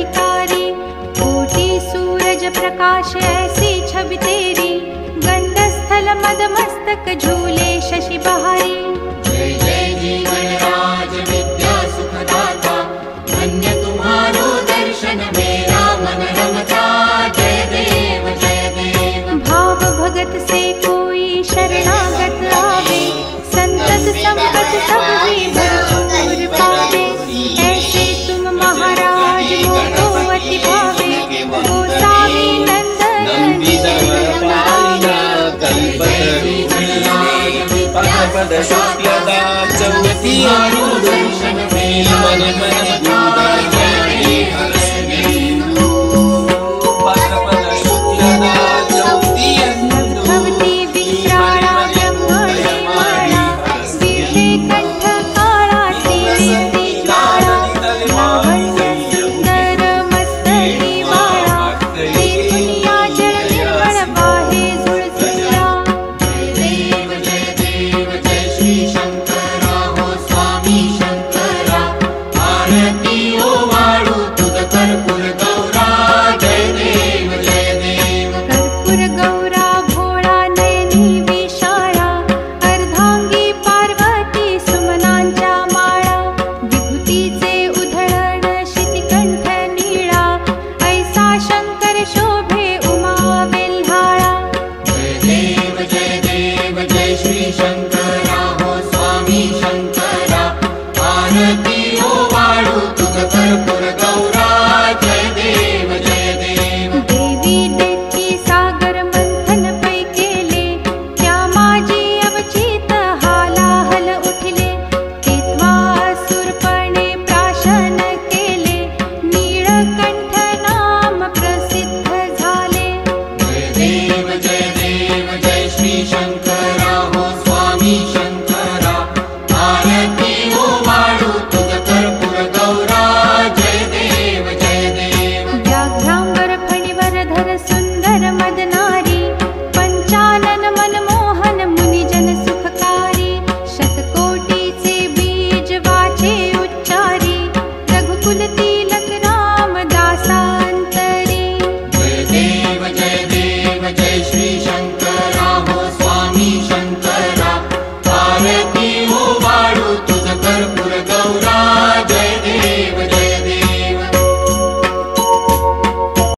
अधिकारी। कोटि सूरज प्रकाश ऐसी छवि तेरी, गंडस्थल मद मस्तक झूले शशि बहारी। जय जय जीवनराज विद्या सुखदाता, धन्य तुम्हारो दर्शन मेरा मन रमता। जय देव जय देव। भाव भगत से कोई शरणागत आवे, संतत संपत सब भी भरपूर पावे। ऐसे तुम महाराज मोको अति भावे, गोसावी नंदन पद शुक्लदा चौथी दर्शन मेरा मन